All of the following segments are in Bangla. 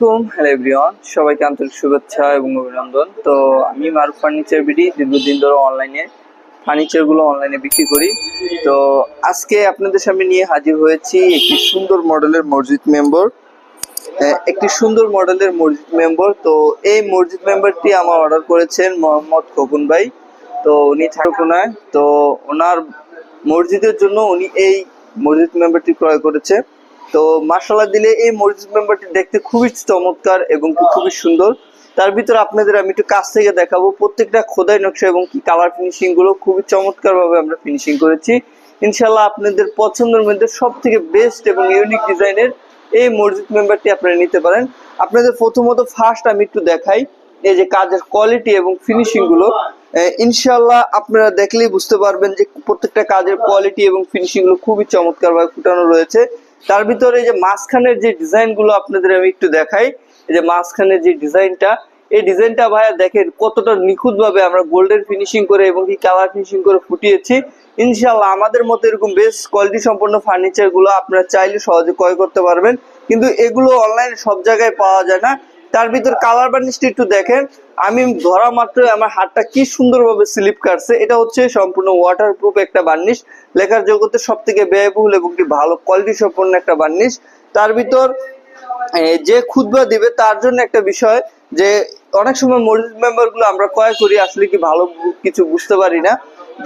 আসসালামাইকুম, হ্যালো এভরিওয়ান, সবাইকে আন্তরিক শুভেচ্ছা এবং অভিনন্দন। তো আমি মারুফ ফার্নিচার বিডি দীর্ঘদিন ধরে অনলাইনে ফার্নিচারগুলো অনলাইনে বিক্রি করি। তো আজকে আপনাদের সামনে নিয়ে হাজির হয়েছি একটি সুন্দর মডেলের মসজিদ মেম্বার। তো এই মসজিদ মেম্বারটি আমার অর্ডার করেছেন মোহাম্মদ খোকন ভাই। তো উনি ঠাকুরনায়, তো ওনার মসজিদের জন্য উনি এই মসজিদ মেম্বারটি ক্রয় করেছে। তো মাশাআল্লাহ দিলে এই মসজিদ মেম্বারটি দেখতে খুবই চমৎকার এবং খুবই সুন্দর। তার ভিতরে আপনাদের আমি একটু কাছ থেকে দেখাবো। প্রত্যেকটা খোদাই নকশা এবং কি কালার ফিনিশিং গুলো খুবই চমৎকার ভাবে আমরা ফিনিশিং করেছি। ইনশাআল্লাহ আপনাদের পছন্দের মধ্যে সব থেকে বেস্ট এবং ইউনিক ডিজাইনের এই মসজিদ মেম্বারটি আপনারা নিতে পারেন। আপনাদের প্রথমত ফার্স্ট আমি একটু দেখাই এই যে কাজের কোয়ালিটি এবং ফিনিশিং গুলো। ইনশাআল্লাহ আপনারা দেখলেই বুঝতে পারবেন যে প্রত্যেকটা কাজের কোয়ালিটি এবং ফিনিশিং গুলো খুবই চমৎকার ভাবে ফুটানো রয়েছে। তার ভিতরে যে মাঝখানের যে ডিজাইন গুলো আপনাদের আমি একটু দেখাই। এই যে মাঝখানের যে ডিজাইনটা, এই ডিজাইনটা ভাইয়া দেখেন কতটা নিখুঁত ভাবে আমরা গোল্ডেন ফিনিশিং করে এবং কি কালার ফিনিশিং করে ফুটিয়েছি। ইনশাআল্লাহ আমাদের মতো এরকম বেস্ট কোয়ালিটি সম্পন্ন ফার্নিচার গুলো আপনারা চাইলে সহজে ক্রয় করতে পারবেন, কিন্তু এগুলো অনলাইনে সব জায়গায় পাওয়া যায় না। তার ভিতর কালার বার্নিশটা একটু দেখেন, আমি ধরা মাত্র আমার হাতটা কি সুন্দরভাবে স্লিপ কাটছে। এটা হচ্ছে সম্পূর্ণ ওয়াটারপ্রুফ একটা বার্নিশ, লেখার জগতে সব থেকে ব্যয়বহুল এবং কি ভালো কোয়ালিটি সম্পন্ন একটা বার্নিশ। তার ভিতর যে খুতবা দিবে তার জন্য একটা বিষয় যে অনেক সময় মসজিদ মেম্বার গুলো আমরা ক্রয় করি আসলে কি ভালো কিছু বুঝতে পারি না,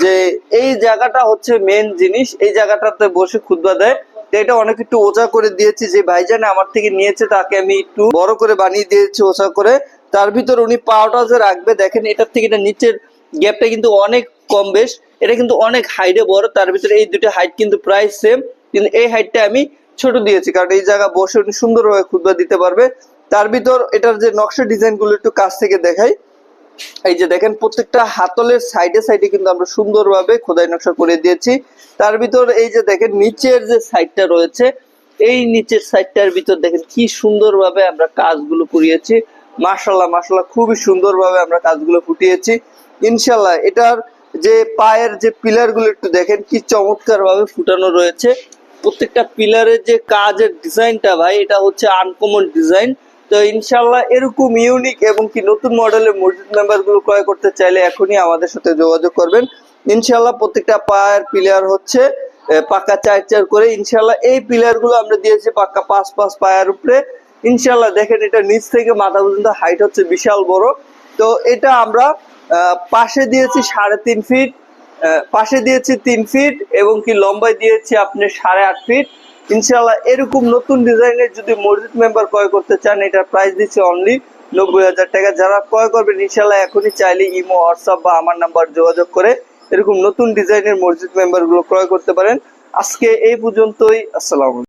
যে এই জায়গাটা হচ্ছে মেন জিনিস, এই জায়গাটাতে বসে খুতবা দেয়। এটা অনেক একটু ওজা করে দিয়েছি, যে ভাইজান আমার থেকে নিয়েছে তাকে আমি একটু বড় করে বানিয়ে দিয়েছি ওজা করে। তার ভিতর উনি পাওয়াটা যে রাখবে দেখেন, এটার থেকে এটা নিচের গ্যাপটা কিন্তু অনেক কম বেশ, এটা কিন্তু অনেক হাইটে বড়। তার ভিতরে এই দুটো হাইট কিন্তু প্রায় সেম, কিন্তু এই হাইটটা আমি ছোট দিয়েছি কারণ এই জায়গা বসে উনি সুন্দরভাবে খুতবা দিতে পারবে। তার ভিতর এটার যে নকশা ডিজাইন গুলো একটু কাছ থেকে দেখাই। এই যে দেখেন প্রত্যেকটা হাতলের সাইডে সাইডে কিন্তু আমরা সুন্দরভাবে খোদাই নকশা করে দিয়েছি। তার ভিতর এই যে দেখেন নিচের যে সাইডটা রয়েছে, এই নিচের সাইডটার ভিতর দেখেন কি সুন্দরভাবে আমরা কাজগুলো করিয়েছি। মাশাআল্লাহ মাশাআল্লাহ খুবই সুন্দরভাবে আমরা কাজগুলো ফুটিয়েছি। ইনশাআল্লাহ এটার যে পায়ের যে পিলার গুলো একটু দেখেন কি চমৎকার ভাবে ফুটানো রয়েছে। প্রত্যেকটা পিলারের যে কাজের ডিজাইনটা ভাই, এটা হচ্ছে আনকমন ডিজাইন। তো ইনশাআল্লাহ এরকম ইউনিক এবং কি নতুন মডেলের মসজিদ মেম্বার গুলো ক্রয় করতে চাইলে এখনই আমাদের সাথে যোগাযোগ করবেন। ইনশাআল্লাহ প্রত্যেকটা পায়ের পিলার হচ্ছে পাকা 4-4 করে। ইনশাআল্লাহ এই পিলার গুলো আমরা দিয়েছি পাকা 5-5 পায়ের উপরে। ইনশাআল্লাহ দেখেন এটা নিচ থেকে মাথা পর্যন্ত হাইট হচ্ছে বিশাল বড়। তো এটা আমরা পাশে দিয়েছি 3.5 ফিট, পাশে দিয়েছি 3 ফিট এবং কি লম্বায় দিয়েছি আপনি 8.5 ফিট। ইনশাআল্লাহ এরকম নতুন ডিজাইনের যদি মসজিদ মেম্বার ক্রয় করতে চান, এটার প্রাইস দিচ্ছে অনলি 90,000 টাকা। যারা ক্রয় করবেন ইনশাআল্লাহ এখনই চাইলে ইমো, হোয়াটসঅ্যাপ বা আমার নাম্বার যোগাযোগ করে এরকম নতুন ডিজাইনের মসজিদ মেম্বার গুলো ক্রয় করতে পারেন। আজকে এই পর্যন্তই, আসসালামু আলাইকুম।